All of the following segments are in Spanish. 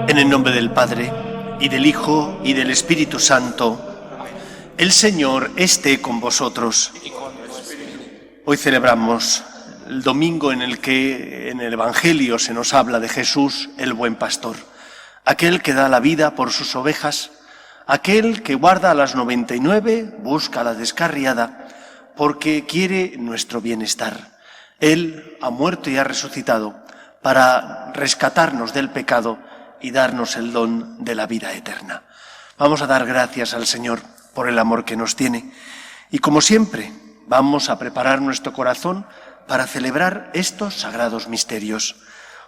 En el nombre del Padre, y del Hijo, y del Espíritu Santo. El Señor esté con vosotros. Hoy celebramos el domingo en el que en el Evangelio se nos habla de Jesús, el buen pastor, aquel que da la vida por sus ovejas, aquel que guarda a las 99, busca a la descarriada, porque quiere nuestro bienestar. Él ha muerto y ha resucitado para rescatarnos del pecado y darnos el don de la vida eterna. Vamos a dar gracias al Señor por el amor que nos tiene. Y como siempre, vamos a preparar nuestro corazón para celebrar estos sagrados misterios.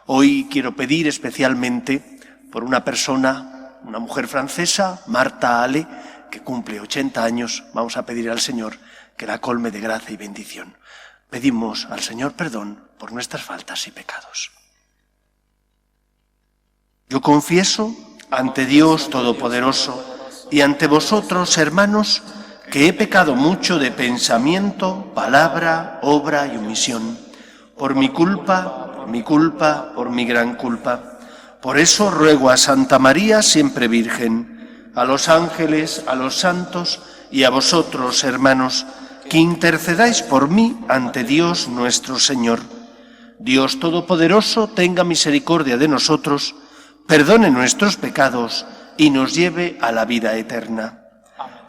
Hoy quiero pedir especialmente por una persona, una mujer francesa, Marta Ale, que cumple 80 años. Vamos a pedir al Señor que la colme de gracia y bendición. Pedimos al Señor perdón por nuestras faltas y pecados. Yo confieso ante Dios Todopoderoso y ante vosotros, hermanos, que he pecado mucho de pensamiento, palabra, obra y omisión, por mi culpa, por mi gran culpa. Por eso ruego a Santa María, siempre Virgen, a los ángeles, a los santos y a vosotros, hermanos, que intercedáis por mí ante Dios nuestro Señor. Dios Todopoderoso tenga misericordia de nosotros, perdone nuestros pecados y nos lleve a la vida eterna.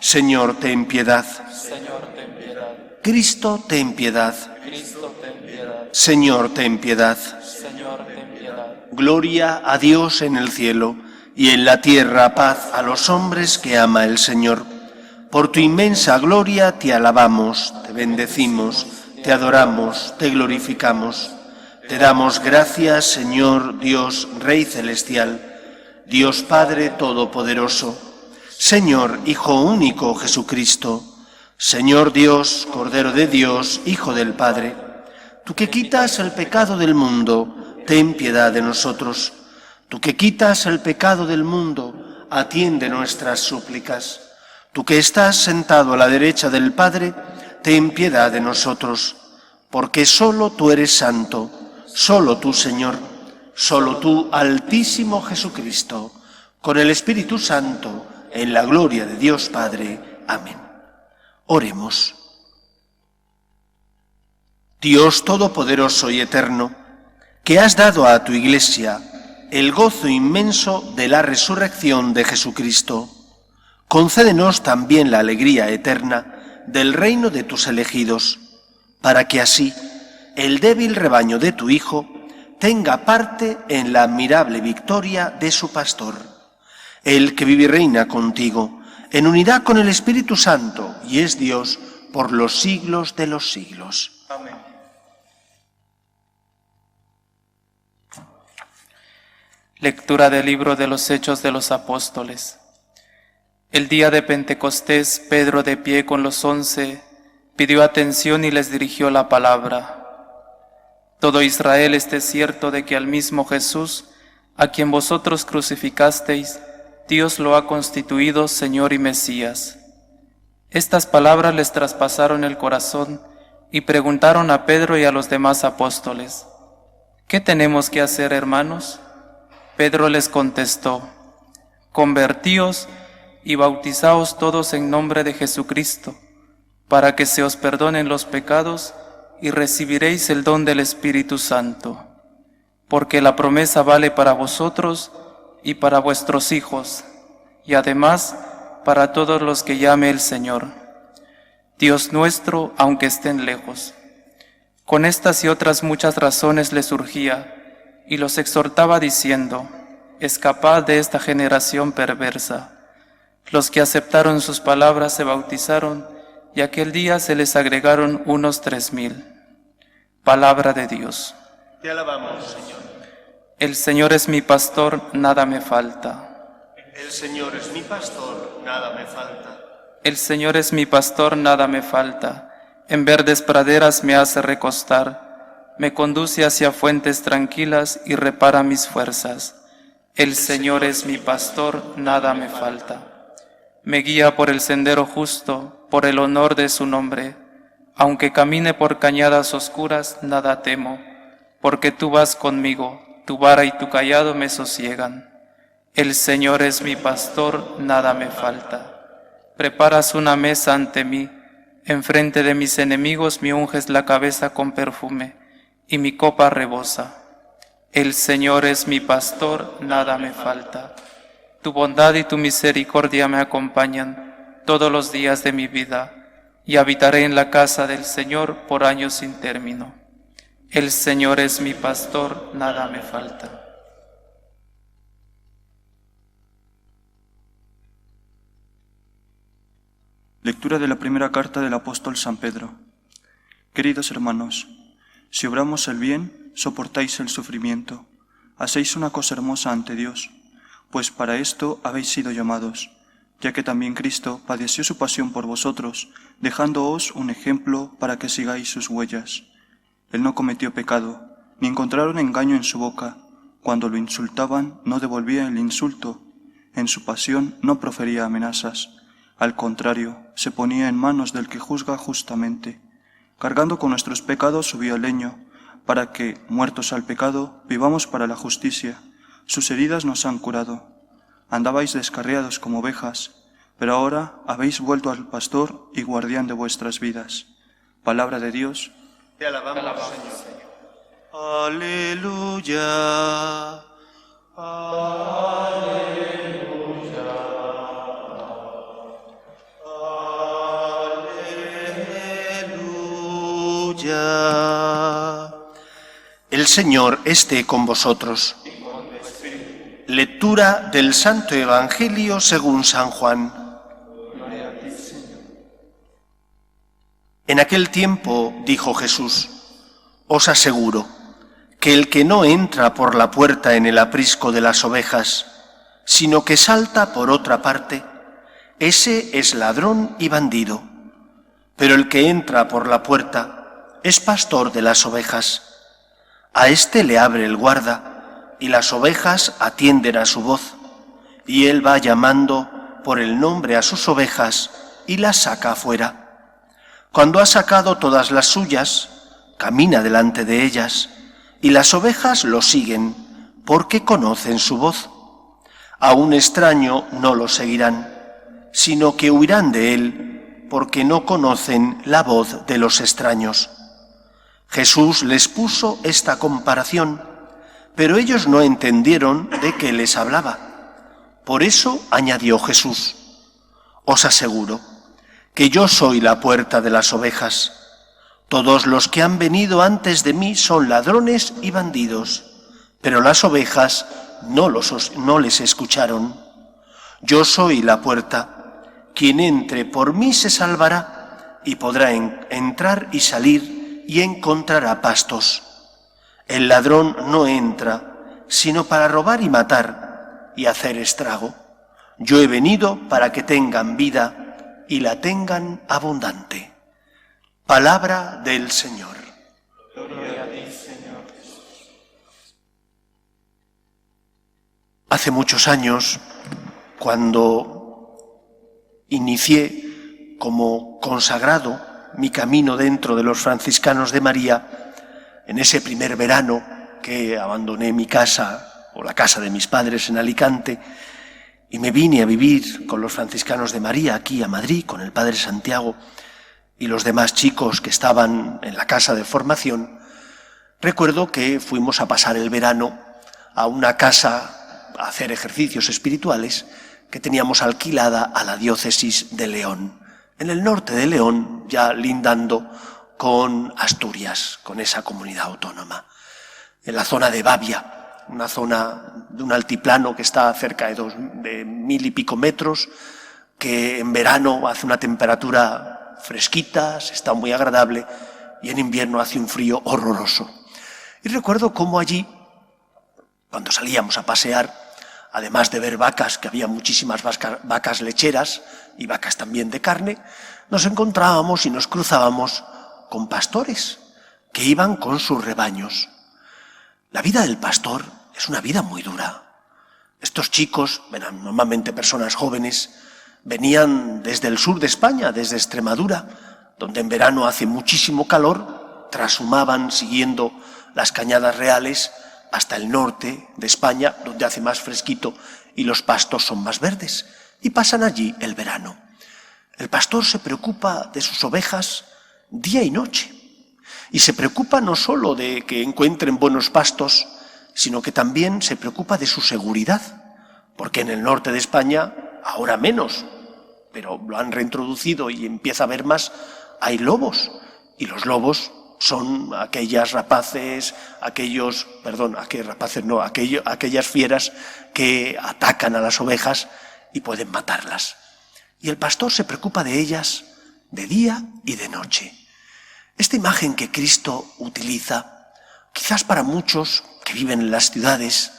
Señor, ten piedad. Señor, ten piedad. Cristo, ten piedad. Cristo, ten piedad. Señor, ten piedad. Señor, ten piedad. Gloria a Dios en el cielo y en la tierra paz a los hombres que ama el Señor. Por tu inmensa gloria te alabamos, te bendecimos, te adoramos, te glorificamos. Te damos gracias, Señor Dios, Rey celestial, Dios Padre todopoderoso, Señor Hijo único Jesucristo, Señor Dios, Cordero de Dios, Hijo del Padre. Tú que quitas el pecado del mundo, ten piedad de nosotros. Tú que quitas el pecado del mundo, atiende nuestras súplicas. Tú que estás sentado a la derecha del Padre, ten piedad de nosotros, porque solo tú eres santo. Solo tú, Señor, solo tú, Altísimo Jesucristo, con el Espíritu Santo, en la gloria de Dios Padre. Amén. Oremos. Dios Todopoderoso y Eterno, que has dado a tu Iglesia el gozo inmenso de la resurrección de Jesucristo, concédenos también la alegría eterna del reino de tus elegidos, para que así el débil rebaño de tu Hijo tenga parte en la admirable victoria de su pastor. Él que vive y reina contigo, en unidad con el Espíritu Santo, y es Dios por los siglos de los siglos. Amén. Lectura del libro de los Hechos de los Apóstoles. El día de Pentecostés, Pedro, de pie con los 11, pidió atención y les dirigió la palabra. Todo Israel esté cierto de que al mismo Jesús, a quien vosotros crucificasteis, Dios lo ha constituido Señor y Mesías. Estas palabras les traspasaron el corazón y preguntaron a Pedro y a los demás apóstoles: ¿qué tenemos que hacer, hermanos? Pedro les contestó: convertíos y bautizaos todos en nombre de Jesucristo, para que se os perdonen los pecados y recibiréis el don del Espíritu Santo, porque la promesa vale para vosotros y para vuestros hijos, y además para todos los que llame el Señor, Dios nuestro, aunque estén lejos. Con estas y otras muchas razones les urgía, y los exhortaba diciendo: escapad de esta generación perversa. Los que aceptaron sus palabras se bautizaron, y aquel día se les agregaron unos 3,000. Palabra de Dios. Te alabamos, Señor. El Señor es mi pastor, nada me falta. El Señor es mi pastor, nada me falta. El Señor es mi pastor, nada me falta. En verdes praderas me hace recostar, me conduce hacia fuentes tranquilas y repara mis fuerzas. El Señor es mi pastor, nada me falta. Me guía por el sendero justo, por el honor de su nombre. Aunque camine por cañadas oscuras, nada temo, porque tú vas conmigo, tu vara y tu cayado me sosiegan. El Señor es mi pastor, nada me falta. Preparas una mesa ante mí, enfrente de mis enemigos me unges la cabeza con perfume, y mi copa rebosa. El Señor es mi pastor, nada me falta. Tu bondad y tu misericordia me acompañan todos los días de mi vida, y habitaré en la casa del Señor por años sin término. El Señor es mi pastor, nada me falta. Lectura de la primera carta del apóstol San Pedro. Queridos hermanos, si obramos el bien, soportáis el sufrimiento. Hacéis una cosa hermosa ante Dios, pues para esto habéis sido llamados, ya que también Cristo padeció su pasión por vosotros, dejándoos un ejemplo para que sigáis sus huellas. Él no cometió pecado, ni encontraron engaño en su boca. Cuando lo insultaban, no devolvía el insulto. En su pasión no profería amenazas. Al contrario, se ponía en manos del que juzga justamente. Cargando con nuestros pecados subió al leño, para que, muertos al pecado, vivamos para la justicia. Sus heridas nos han curado. Andabais descarriados como ovejas, pero ahora habéis vuelto al pastor y guardián de vuestras vidas. Palabra de Dios. Te alabamos, Señor. Aleluya. Aleluya. Aleluya. El Señor esté con vosotros. Lectura del Santo Evangelio según San Juan. En aquel tiempo dijo Jesús: os aseguro que el que no entra por la puerta en el aprisco de las ovejas, sino que salta por otra parte, ese es ladrón y bandido. Pero el que entra por la puerta es pastor de las ovejas. A éste le abre el guarda, y las ovejas atienden a su voz, y él va llamando por el nombre a sus ovejas y las saca afuera. Cuando ha sacado todas las suyas, camina delante de ellas, y las ovejas lo siguen, porque conocen su voz. A un extraño no lo seguirán, sino que huirán de él, porque no conocen la voz de los extraños. Jesús les puso esta comparación, pero ellos no entendieron de qué les hablaba. Por eso añadió Jesús: os aseguro que yo soy la puerta de las ovejas. Todos los que han venido antes de mí son ladrones y bandidos, pero las ovejas no les escucharon. Yo soy la puerta. Quien entre por mí se salvará y podrá entrar y salir y encontrará pastos. El ladrón no entra sino para robar y matar y hacer estrago. Yo he venido para que tengan vida y la tengan abundante. Palabra del Señor. Gloria a ti, Señor. Hace muchos años, cuando inicié como consagrado mi camino dentro de los franciscanos de María, en ese primer verano que abandoné mi casa, o la casa de mis padres en Alicante, y me vine a vivir con los franciscanos de María aquí a Madrid, con el padre Santiago y los demás chicos que estaban en la casa de formación, recuerdo que fuimos a pasar el verano a una casa a hacer ejercicios espirituales que teníamos alquilada a la diócesis de León, en el norte de León, ya lindando con Asturias, con esa comunidad autónoma, en la zona de Bavia, una zona de un altiplano que está cerca de 1000 y pico metros, que en verano hace una temperatura fresquita, se está muy agradable, y en invierno hace un frío horroroso. Y recuerdo cómo allí, cuando salíamos a pasear, además de ver vacas, que había muchísimas vacas lecheras y vacas también de carne, nos encontrábamos y nos cruzábamos con pastores que iban con sus rebaños. La vida del pastor es una vida muy dura. Estos chicos, eran normalmente personas jóvenes, venían desde el sur de España, desde Extremadura, donde en verano hace muchísimo calor, trashumaban siguiendo las cañadas reales hasta el norte de España, donde hace más fresquito y los pastos son más verdes, y pasan allí el verano. El pastor se preocupa de sus ovejas día y noche, y se preocupa no solo de que encuentren buenos pastos, sino que también se preocupa de su seguridad, porque en el norte de España, ahora menos, pero lo han reintroducido y empieza a haber más, hay lobos, y los lobos son aquellas aquellas fieras que atacan a las ovejas y pueden matarlas. Y el pastor se preocupa de ellas de día y de noche. Esta imagen que Cristo utiliza, quizás para muchos que viven en las ciudades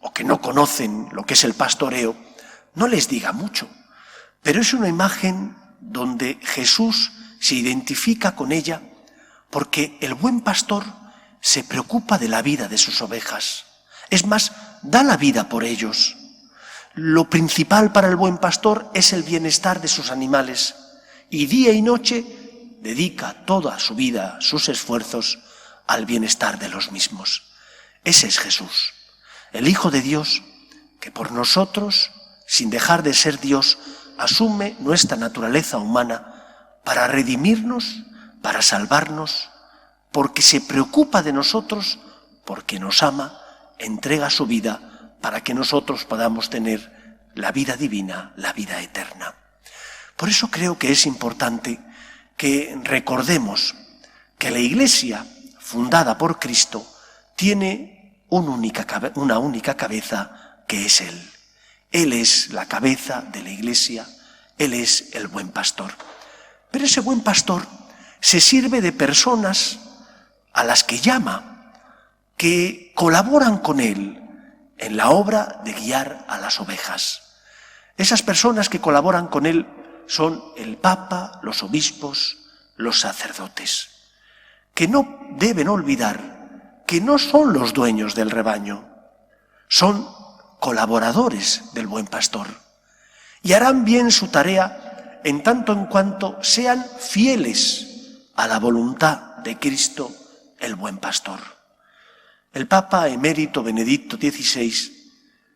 o que no conocen lo que es el pastoreo, no les diga mucho, pero es una imagen donde Jesús se identifica con ella porque el buen pastor se preocupa de la vida de sus ovejas. Es más, da la vida por ellos. Lo principal para el buen pastor es el bienestar de sus animales y día y noche dedica toda su vida, sus esfuerzos al bienestar de los mismos. Ese es Jesús, el Hijo de Dios, que por nosotros, sin dejar de ser Dios, asume nuestra naturaleza humana para redimirnos, para salvarnos, porque se preocupa de nosotros, porque nos ama, entrega su vida para que nosotros podamos tener la vida divina, la vida eterna. Por eso creo que es importante que recordemos que la Iglesia, fundada por Cristo, tiene una única cabeza, que es Él. Él es la cabeza de la Iglesia, Él es el buen pastor. Pero ese buen pastor se sirve de personas a las que llama, que colaboran con Él en la obra de guiar a las ovejas. Esas personas que colaboran con Él son el Papa, los obispos, los sacerdotes, que no deben olvidar que no son los dueños del rebaño, son colaboradores del buen pastor y harán bien su tarea en tanto en cuanto sean fieles a la voluntad de Cristo, el buen pastor. El Papa emérito Benedicto XVI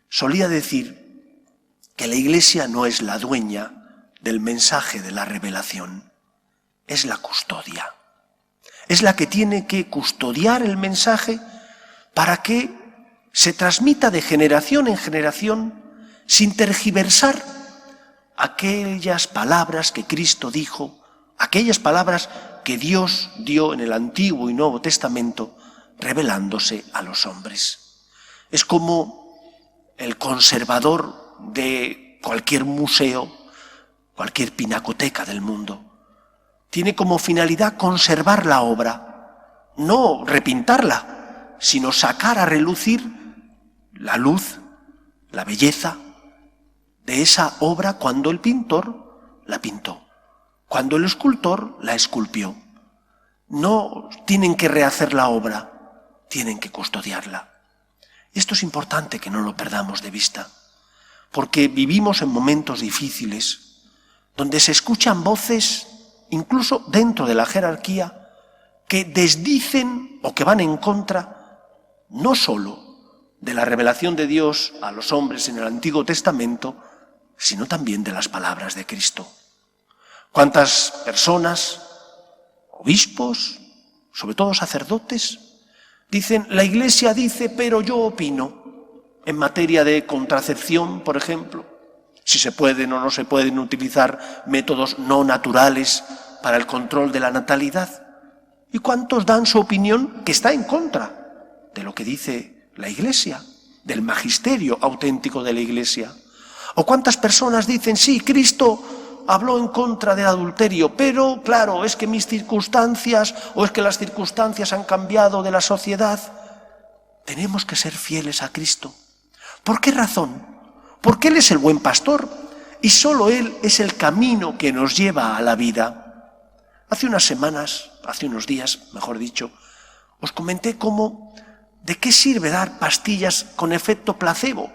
solía decir que la Iglesia no es la dueña del mensaje de la revelación, es la custodia. Es la que tiene que custodiar el mensaje para que se transmita de generación en generación sin tergiversar aquellas palabras que Cristo dijo, aquellas palabras que Dios dio en el Antiguo y Nuevo Testamento, revelándose a los hombres. Es como el conservador de cualquier museo, cualquier pinacoteca del mundo. Tiene como finalidad conservar la obra, no repintarla, sino sacar a relucir la luz, la belleza de esa obra cuando el pintor la pintó, cuando el escultor la esculpió. No tienen que rehacer la obra, tienen que custodiarla. Esto es importante que no lo perdamos de vista, porque vivimos en momentos difíciles, donde se escuchan voces, incluso dentro de la jerarquía, que desdicen o que van en contra, no solo de la revelación de Dios a los hombres en el Antiguo Testamento, sino también de las palabras de Cristo. ¿Cuántas personas, obispos, sobre todo sacerdotes, dicen, la Iglesia dice, pero yo opino, en materia de contracepción, por ejemplo, si se pueden o no se pueden utilizar métodos no naturales para el control de la natalidad? ¿Y cuántos dan su opinión que está en contra de lo que dice la Iglesia, del magisterio auténtico de la Iglesia? ¿O cuántas personas dicen, sí, Cristo habló en contra del adulterio, pero claro, es que mis circunstancias o es que las circunstancias han cambiado de la sociedad? Tenemos que ser fieles a Cristo. ¿Por qué razón? Porque Él es el buen pastor y solo Él es el camino que nos lleva a la vida. Hace unos días, mejor dicho, os comenté de qué sirve dar pastillas con efecto placebo.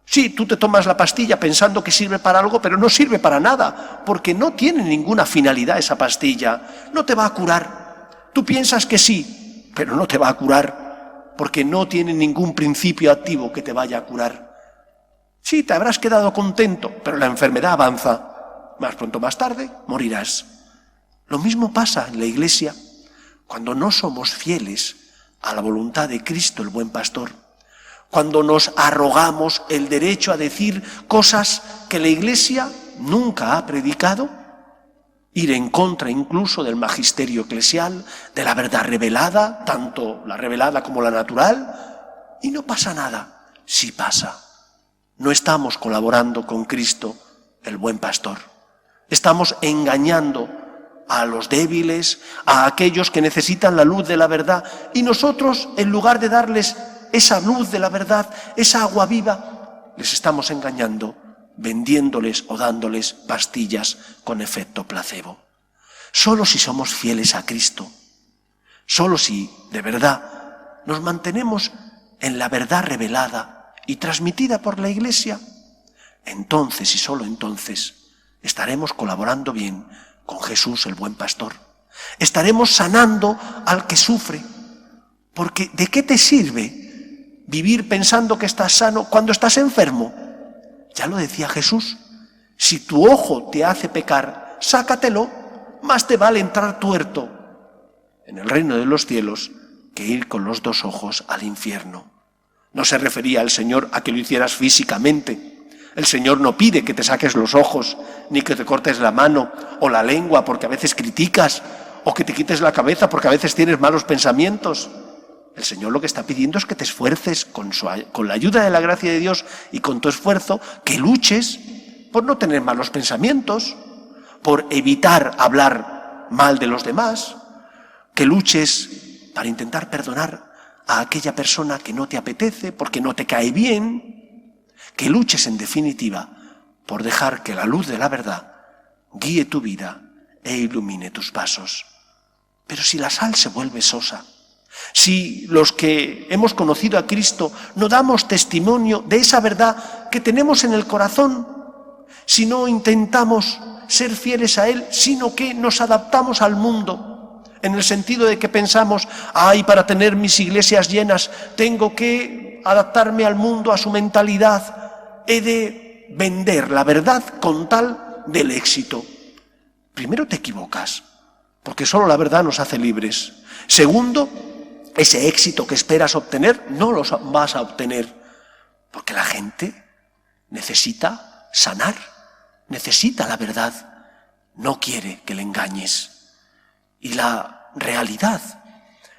Sí, tú te tomas la pastilla pensando que sirve para algo, pero no sirve para nada, porque no tiene ninguna finalidad esa pastilla. No te va a curar. Tú piensas que sí, pero no te va a curar, porque no tiene ningún principio activo que te vaya a curar. Sí, te habrás quedado contento, pero la enfermedad avanza. Más pronto o más tarde morirás. Lo mismo pasa en la Iglesia cuando no somos fieles a la voluntad de Cristo, el buen pastor. Cuando nos arrogamos el derecho a decir cosas que la Iglesia nunca ha predicado, ir en contra incluso del magisterio eclesial, de la verdad revelada, tanto la revelada como la natural, y no pasa nada. Sí pasa. No estamos colaborando con Cristo, el buen pastor. Estamos engañando a los débiles, a aquellos que necesitan la luz de la verdad, y nosotros, en lugar de darles esa luz de la verdad, esa agua viva, les estamos engañando, vendiéndoles o dándoles pastillas con efecto placebo. Solo si somos fieles a Cristo, solo si, de verdad, nos mantenemos en la verdad revelada y transmitida por la Iglesia, entonces y solo entonces estaremos colaborando bien con Jesús, el buen pastor. Estaremos sanando al que sufre, porque ¿de qué te sirve vivir pensando que estás sano cuando estás enfermo? Ya lo decía Jesús, si tu ojo te hace pecar, sácatelo, más te vale entrar tuerto en el reino de los cielos que ir con los dos ojos al infierno. No se refería el Señor a que lo hicieras físicamente. El Señor no pide que te saques los ojos, ni que te cortes la mano o la lengua porque a veces criticas, o que te quites la cabeza porque a veces tienes malos pensamientos. El Señor lo que está pidiendo es que te esfuerces con la ayuda de la gracia de Dios y con tu esfuerzo, que luches por no tener malos pensamientos, por evitar hablar mal de los demás, que luches para intentar perdonar a aquella persona que no te apetece porque no te cae bien, que luches en definitiva por dejar que la luz de la verdad guíe tu vida e ilumine tus pasos. Pero si la sal se vuelve sosa, si los que hemos conocido a Cristo no damos testimonio de esa verdad que tenemos en el corazón, si no intentamos ser fieles a Él, sino que nos adaptamos al mundo, en el sentido de que pensamos, para tener mis iglesias llenas, tengo que adaptarme al mundo, a su mentalidad, he de vender la verdad con tal del éxito. Primero te equivocas, porque solo la verdad nos hace libres. Segundo, ese éxito que esperas obtener no lo vas a obtener, porque la gente necesita sanar, necesita la verdad, no quiere que le engañes. Y la realidad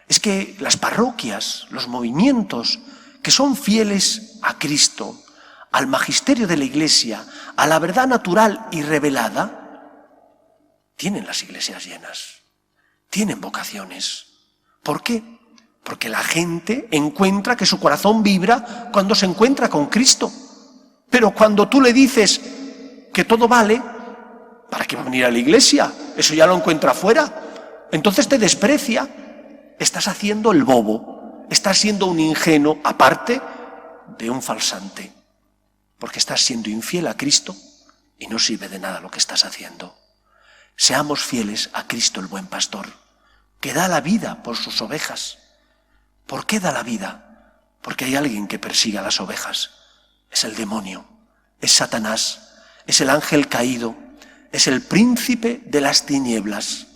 es que las parroquias, los movimientos que son fieles a Cristo, al magisterio de la Iglesia, a la verdad natural y revelada, tienen las iglesias llenas, tienen vocaciones. ¿Por qué? Porque la gente encuentra que su corazón vibra cuando se encuentra con Cristo. Pero cuando tú le dices que todo vale, ¿para qué va a venir a la iglesia? Eso ya lo encuentra afuera. Entonces te desprecia. Estás haciendo el bobo, estás siendo un ingenuo, aparte de un falsante. Porque estás siendo infiel a Cristo y no sirve de nada lo que estás haciendo. Seamos fieles a Cristo, el buen pastor, que da la vida por sus ovejas. ¿Por qué da la vida? Porque hay alguien que persigue a las ovejas. Es el demonio, es Satanás, es el ángel caído, es el príncipe de las tinieblas.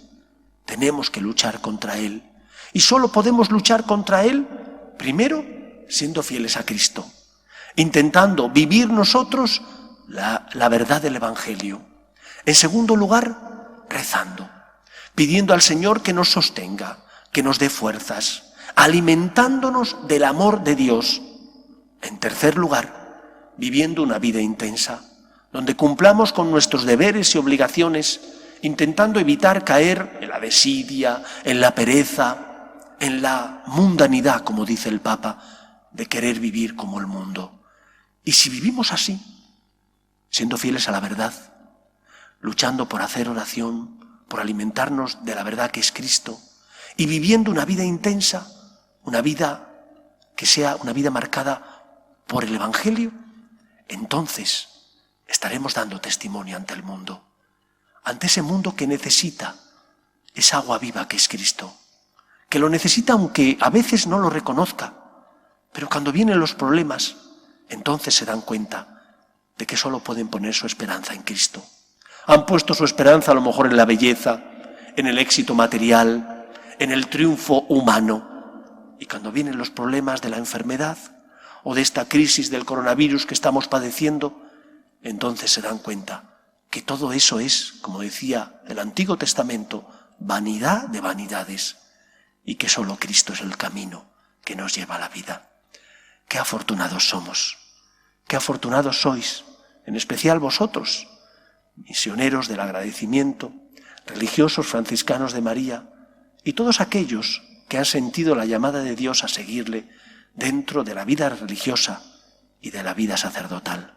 Tenemos que luchar contra él. Y solo podemos luchar contra él, primero, siendo fieles a Cristo, intentando vivir nosotros la verdad del Evangelio. En segundo lugar, rezando, pidiendo al Señor que nos sostenga, que nos dé fuerzas, alimentándonos del amor de Dios. En tercer lugar, viviendo una vida intensa, donde cumplamos con nuestros deberes y obligaciones, intentando evitar caer en la desidia, en la pereza, en la mundanidad, como dice el Papa, de querer vivir como el mundo. Y si vivimos así, siendo fieles a la verdad, luchando por hacer oración, por alimentarnos de la verdad que es Cristo, y viviendo una vida intensa, una vida que sea una vida marcada por el Evangelio, entonces estaremos dando testimonio ante el mundo, ante ese mundo que necesita esa agua viva que es Cristo, que lo necesita aunque a veces no lo reconozca, pero cuando vienen los problemas, entonces se dan cuenta de que solo pueden poner su esperanza en Cristo. Han puesto su esperanza a lo mejor en la belleza, en el éxito material, en el triunfo humano. Y cuando vienen los problemas de la enfermedad o de esta crisis del coronavirus que estamos padeciendo, entonces se dan cuenta que todo eso es, como decía el Antiguo Testamento, vanidad de vanidades, y que solo Cristo es el camino que nos lleva a la vida. ¡Qué afortunados somos! ¡Qué afortunados sois! En especial vosotros, misioneros del agradecimiento, religiosos franciscanos de María, y todos aquellos que han sentido la llamada de Dios a seguirle dentro de la vida religiosa y de la vida sacerdotal.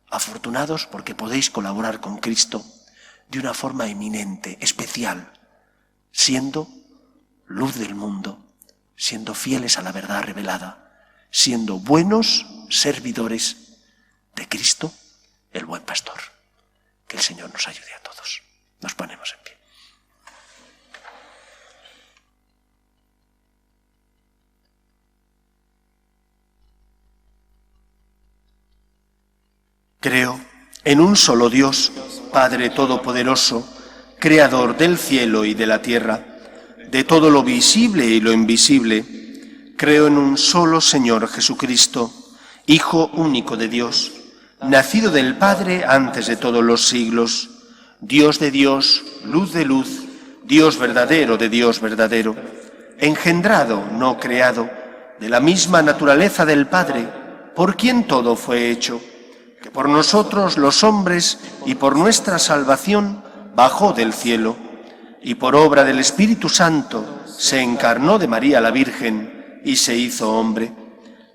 Afortunados porque podéis colaborar con Cristo de una forma eminente, especial, siendo luz del mundo, siendo fieles a la verdad revelada, siendo buenos servidores de Cristo, el buen pastor. Que el Señor nos ayude a todos. Nos ponemos en pie. Creo en un solo Dios, Padre Todopoderoso, Creador del cielo y de la tierra, de todo lo visible y lo invisible. Creo en un solo Señor Jesucristo, Hijo único de Dios, nacido del Padre antes de todos los siglos, Dios de Dios, luz de luz, Dios verdadero de Dios verdadero, engendrado, no creado, de la misma naturaleza del Padre, por quien todo fue hecho, que por nosotros los hombres y por nuestra salvación bajó del cielo, y por obra del Espíritu Santo se encarnó de María la Virgen y se hizo hombre,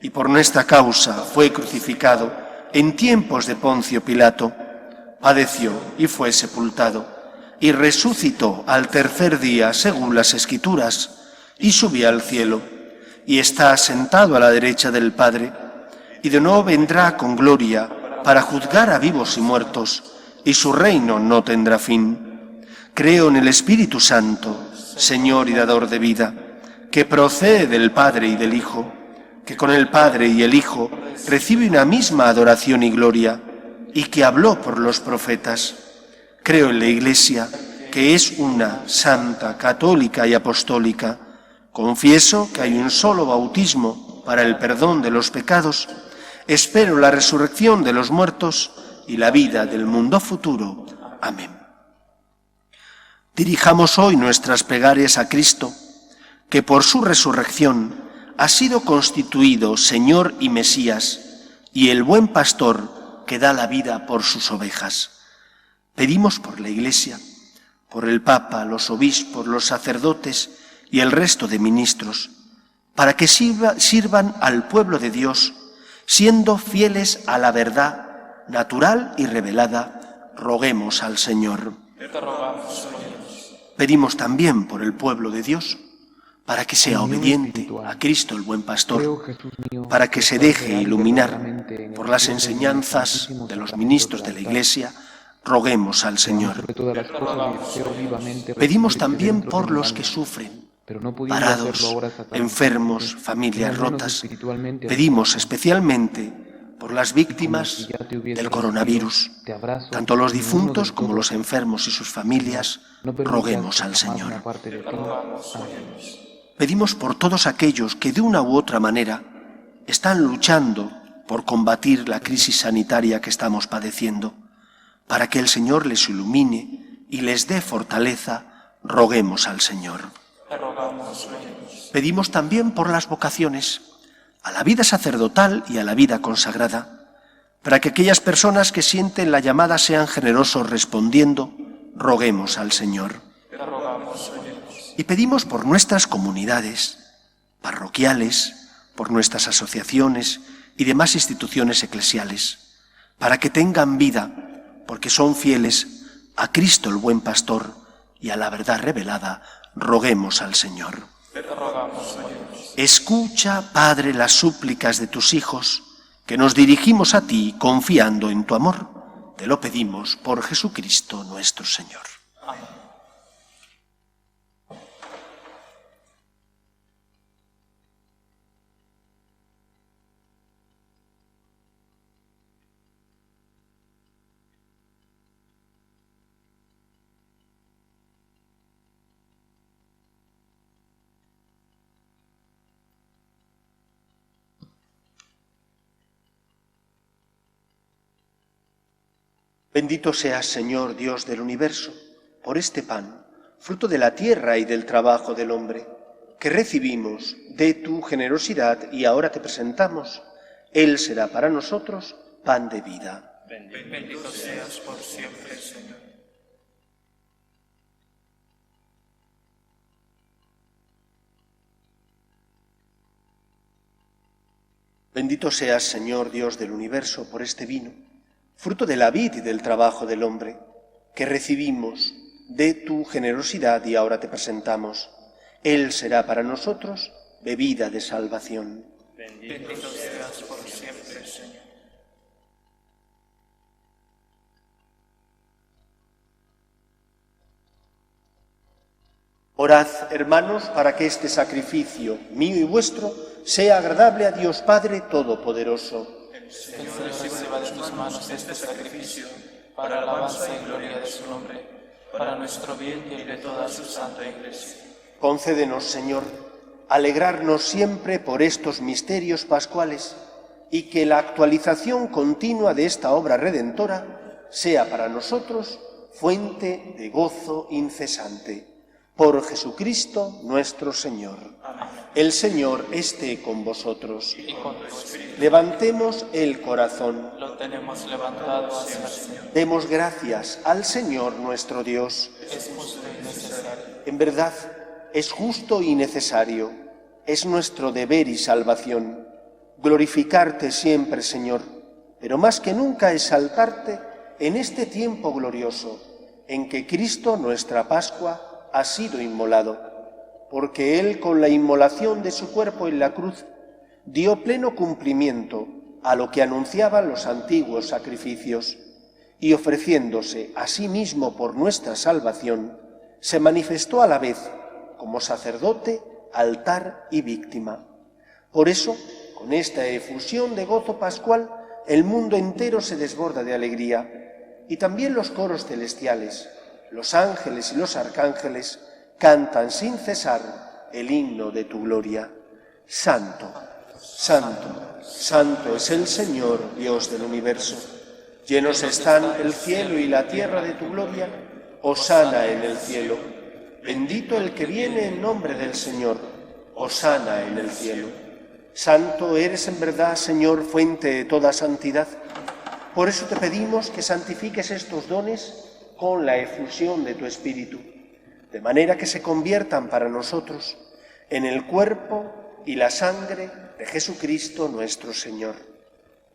y por nuestra causa fue crucificado en tiempos de Poncio Pilato, padeció y fue sepultado, y resucitó al tercer día según las Escrituras, y subió al cielo, y está sentado a la derecha del Padre, y de nuevo vendrá con gloria para juzgar a vivos y muertos, y su reino no tendrá fin. Creo en el Espíritu Santo, Señor y dador de vida, que procede del Padre y del Hijo, que con el Padre y el Hijo recibe una misma adoración y gloria, y que habló por los profetas. Creo en la Iglesia, que es una, santa, católica y apostólica. Confieso que hay un solo bautismo para el perdón de los pecados. Espero la resurrección de los muertos y la vida del mundo futuro. Amén. Dirijamos hoy nuestras plegarias a Cristo, que por su resurrección ha sido constituido Señor y Mesías, y el buen pastor que da la vida por sus ovejas. Pedimos por la Iglesia, por el Papa, los obispos, los sacerdotes y el resto de ministros, para que sirvan al pueblo de Dios, siendo fieles a la verdad natural y revelada. Roguemos al Señor. Pedimos también por el pueblo de Dios, para que sea obediente a Cristo el buen pastor, para que se deje iluminar por las enseñanzas de los ministros de la Iglesia. Roguemos al Señor. Pedimos también por los que sufren, parados, enfermos, familias rotas. Pedimos especialmente por las víctimas del coronavirus, tanto los difuntos como los enfermos y sus familias. Roguemos al Señor. Pedimos por todos aquellos que de una u otra manera están luchando por combatir la crisis sanitaria que estamos padeciendo, para que el Señor les ilumine y les dé fortaleza. Roguemos al Señor. Pedimos también por las vocaciones, a la vida sacerdotal y a la vida consagrada, para que aquellas personas que sienten la llamada sean generosos respondiendo. Roguemos al Señor. Y pedimos por nuestras comunidades parroquiales, por nuestras asociaciones y demás instituciones eclesiales, para que tengan vida, porque son fieles a Cristo el buen pastor y a la verdad revelada. Roguemos al Señor. Escucha, Padre, las súplicas de tus hijos que nos dirigimos a ti confiando en tu amor. Te lo pedimos por Jesucristo nuestro Señor. Amén. Bendito seas, Señor, Dios del universo, por este pan, fruto de la tierra y del trabajo del hombre, que recibimos de tu generosidad y ahora te presentamos. Él será para nosotros pan de vida. Bendito seas por siempre, Señor. Bendito seas, Señor, Dios del universo, por este vino, fruto de la vid y del trabajo del hombre, que recibimos de tu generosidad y ahora te presentamos. Él será para nosotros bebida de salvación. Bendito seas por siempre, Señor. Orad, hermanos, para que este sacrificio mío y vuestro sea agradable a Dios Padre Todopoderoso. Que el Señor reciba de tus manos este sacrificio, para alabanza y gloria de su nombre, para nuestro bien y el de toda su santa Iglesia. Concédenos, Señor, alegrarnos siempre por estos misterios pascuales y que la actualización continua de esta obra redentora sea para nosotros fuente de gozo incesante. Por Jesucristo nuestro Señor. Amén. El Señor esté con vosotros. Y con tu espíritu. Levantemos el corazón. Lo tenemos levantado hacia el Señor. Demos gracias al Señor nuestro Dios. Es justo y necesario. En verdad, es justo y necesario. Es nuestro deber y salvación glorificarte siempre, Señor, pero más que nunca exaltarte en este tiempo glorioso en que Cristo, nuestra Pascua, ha sido inmolado, porque Él, con la inmolación de su cuerpo en la cruz, dio pleno cumplimiento a lo que anunciaban los antiguos sacrificios, y ofreciéndose a sí mismo por nuestra salvación, se manifestó a la vez como sacerdote, altar y víctima. Por eso, con esta efusión de gozo pascual, el mundo entero se desborda de alegría, y también los coros celestiales, los ángeles y los arcángeles cantan sin cesar el himno de tu gloria. Santo, santo, santo es el Señor, Dios del universo. Llenos están el cielo y la tierra de tu gloria. Hosana en el cielo. Bendito el que viene en nombre del Señor. Hosana en el cielo. Santo eres en verdad, Señor, fuente de toda santidad. Por eso te pedimos que santifiques estos dones con la efusión de tu Espíritu, de manera que se conviertan para nosotros en el cuerpo y la sangre de Jesucristo nuestro Señor,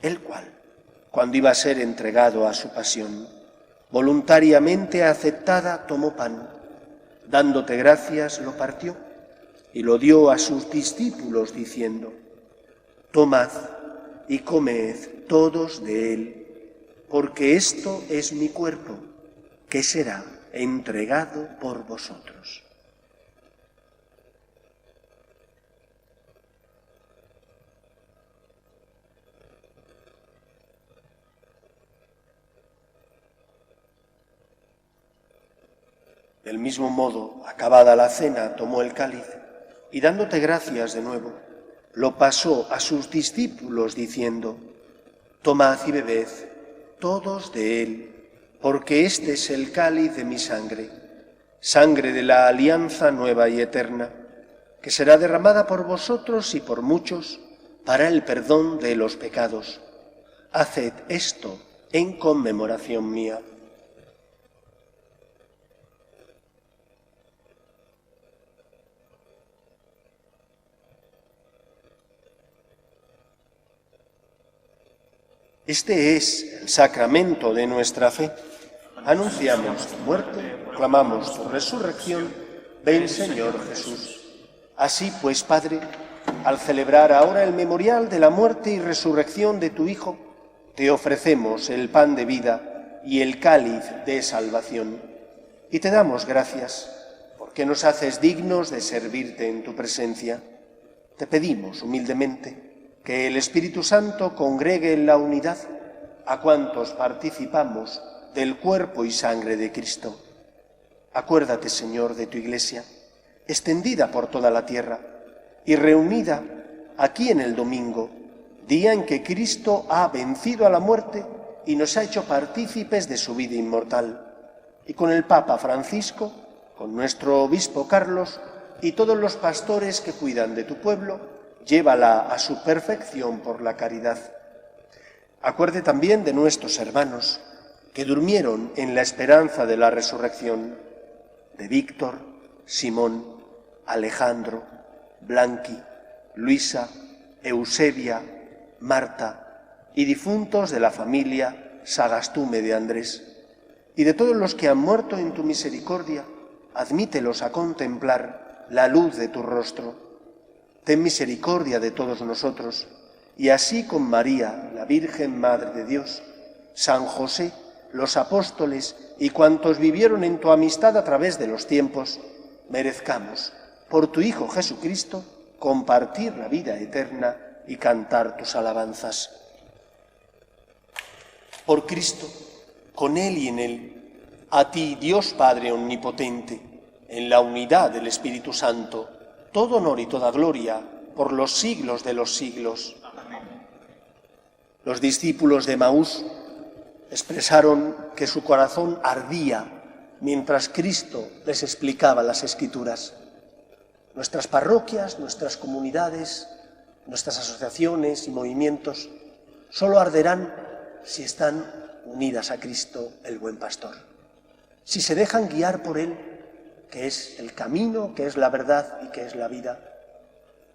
el cual, cuando iba a ser entregado a su pasión, voluntariamente aceptada, tomó pan, dándote gracias, lo partió y lo dio a sus discípulos, diciendo: Tomad y comed todos de él, porque esto es mi cuerpo, que será entregado por vosotros. Del mismo modo, acabada la cena, tomó el cáliz y, dándote gracias de nuevo, lo pasó a sus discípulos, diciendo: Tomad y bebed todos de él, porque este es el cáliz de mi sangre, sangre de la alianza nueva y eterna, que será derramada por vosotros y por muchos para el perdón de los pecados. Haced esto en conmemoración mía. Este es el sacramento de nuestra fe. Anunciamos tu muerte, proclamamos tu resurrección. Ven, Señor Jesús. Así pues, Padre, al celebrar ahora el memorial de la muerte y resurrección de tu Hijo, te ofrecemos el pan de vida y el cáliz de salvación. Y te damos gracias, porque nos haces dignos de servirte en tu presencia. Te pedimos humildemente que el Espíritu Santo congregue en la unidad a cuantos participamos del cuerpo y sangre de Cristo. Acuérdate, Señor, de tu Iglesia, extendida por toda la tierra y reunida aquí en el domingo, día en que Cristo ha vencido a la muerte y nos ha hecho partícipes de su vida inmortal. Y con el Papa Francisco, con nuestro obispo Carlos y todos los pastores que cuidan de tu pueblo, llévala a su perfección por la caridad. Acuerde también de nuestros hermanos que durmieron en la esperanza de la resurrección, de Víctor, Simón, Alejandro, Blanqui, Luisa, Eusebia, Marta y difuntos de la familia Sagastume de Andrés, y de todos los que han muerto en tu misericordia, admítelos a contemplar la luz de tu rostro. Ten misericordia de todos nosotros, y así con María, la Virgen Madre de Dios, San José, los apóstoles y cuantos vivieron en tu amistad a través de los tiempos, merezcamos, por tu Hijo Jesucristo, compartir la vida eterna y cantar tus alabanzas. Por Cristo, con Él y en Él, a ti, Dios Padre Omnipotente, en la unidad del Espíritu Santo, todo honor y toda gloria por los siglos de los siglos. Los discípulos de Emaús expresaron que su corazón ardía mientras Cristo les explicaba las Escrituras. Nuestras parroquias, nuestras comunidades, nuestras asociaciones y movimientos solo arderán si están unidas a Cristo, el buen pastor. Si se dejan guiar por Él, que es el camino, que es la verdad y que es la vida.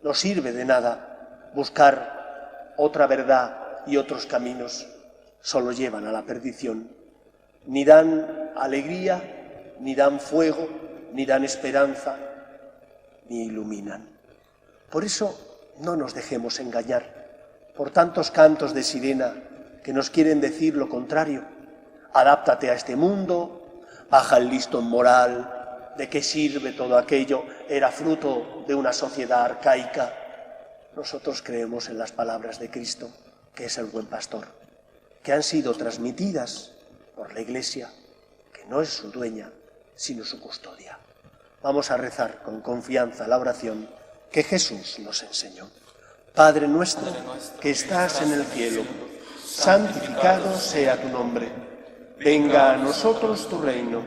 No sirve de nada buscar otra verdad y otros caminos, solo llevan a la perdición. Ni dan alegría, ni dan fuego, ni dan esperanza, ni iluminan. Por eso no nos dejemos engañar por tantos cantos de sirena que nos quieren decir lo contrario. Adáptate a este mundo, baja el listón moral, ¿de qué sirve todo aquello? Era fruto de una sociedad arcaica. Nosotros creemos en las palabras de Cristo, que es el buen pastor, que han sido transmitidas por la Iglesia, que no es su dueña, sino su custodia. Vamos a rezar con confianza la oración que Jesús nos enseñó. Padre nuestro, que estás en el cielo, santificado sea tu nombre. Venga a nosotros tu reino.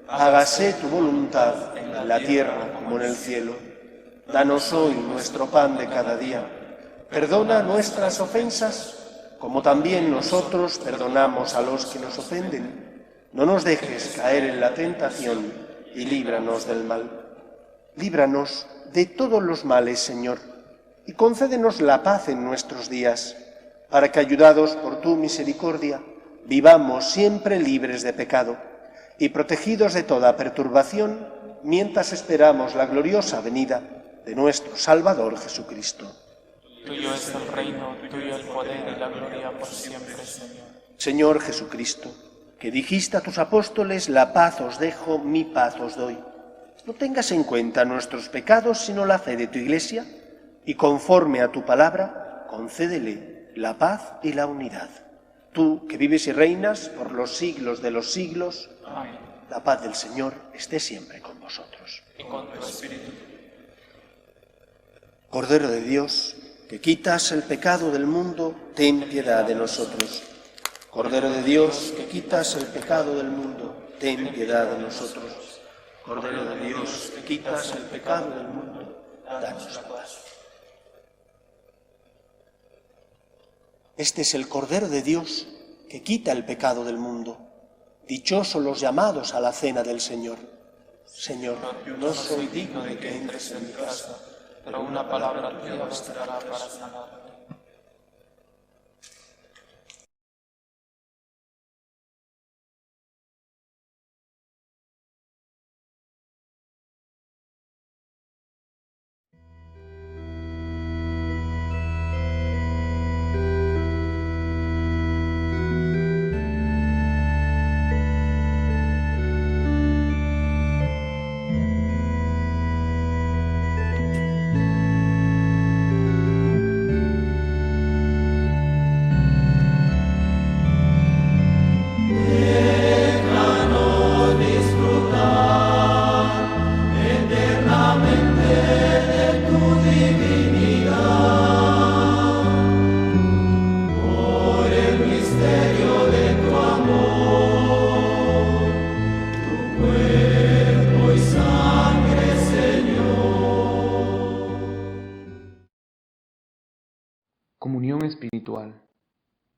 Hágase tu voluntad en la tierra como en el cielo. Danos hoy nuestro pan de cada día. Perdona nuestras ofensas, como también nosotros perdonamos a los que nos ofenden. No nos dejes caer en la tentación y líbranos del mal. Líbranos de todos los males, Señor, y concédenos la paz en nuestros días, para que, ayudados por tu misericordia, vivamos siempre libres de pecado y protegidos de toda perturbación, mientras esperamos la gloriosa venida de nuestro Salvador Jesucristo. Tuyo es el reino, tuyo el poder y la gloria por siempre, Señor. Señor Jesucristo, que dijiste a tus apóstoles, la paz os dejo, mi paz os doy. No tengas en cuenta nuestros pecados, sino la fe de tu Iglesia, y conforme a tu palabra, concédele la paz y la unidad. Tú, que vives y reinas por los siglos de los siglos, Amén. la paz del Señor esté siempre con vosotros. Y con tu espíritu. Cordero de Dios, que quitas el pecado del mundo, ten piedad de nosotros. Cordero de Dios, que quitas el pecado del mundo, ten piedad de nosotros. Cordero de Dios, que quitas el pecado del mundo, danos la paz. Este es el Cordero de Dios que quita el pecado del mundo. Dichosos los llamados a la cena del Señor. Señor, no soy digno de que entres en mi casa, pero una palabra tuya bastará para sanarme. Comunión espiritual.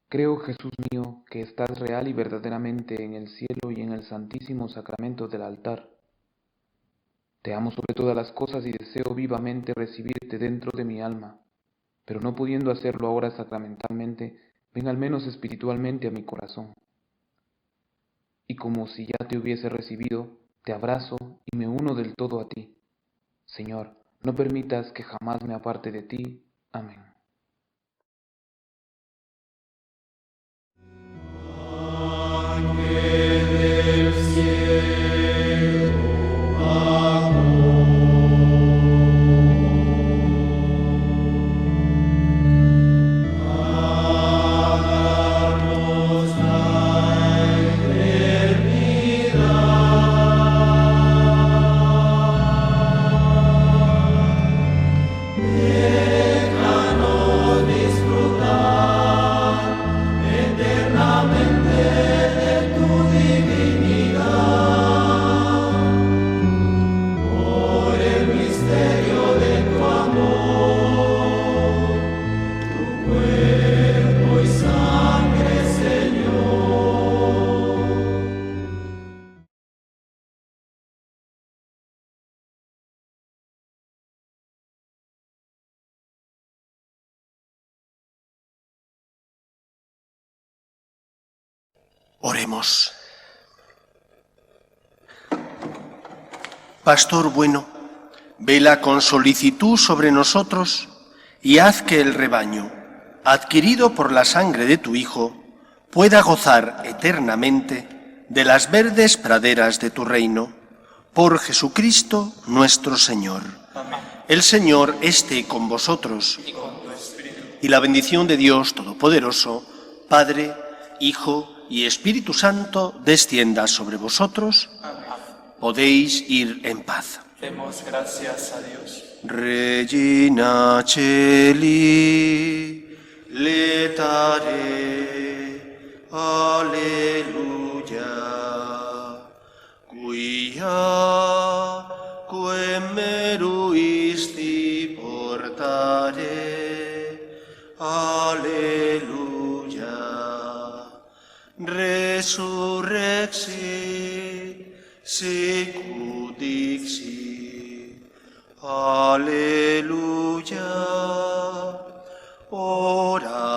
Creo, Jesús mío, que estás real y verdaderamente en el cielo y en el santísimo sacramento del altar. Te amo sobre todas las cosas y deseo vivamente recibirte dentro de mi alma, pero no pudiendo hacerlo ahora sacramentalmente, ven al menos espiritualmente a mi corazón. Y como si ya te hubiese recibido, te abrazo y me uno del todo a ti. Señor, no permitas que jamás me aparte de ti. Amén. Oremos. Pastor bueno, vela con solicitud sobre nosotros y haz que el rebaño, adquirido por la sangre de tu Hijo, pueda gozar eternamente de las verdes praderas de tu reino. Por Jesucristo nuestro Señor. Amén. El Señor esté con vosotros y la bendición de Dios Todopoderoso, Padre, Hijo y Espíritu Santo, descienda sobre vosotros. Amén. Podéis ir en paz. Demos gracias a Dios. Regina Celi, letare, alleluia, quia quem meruisti portare, alleluia, resurrexit, sicut dixit, alleluia, ora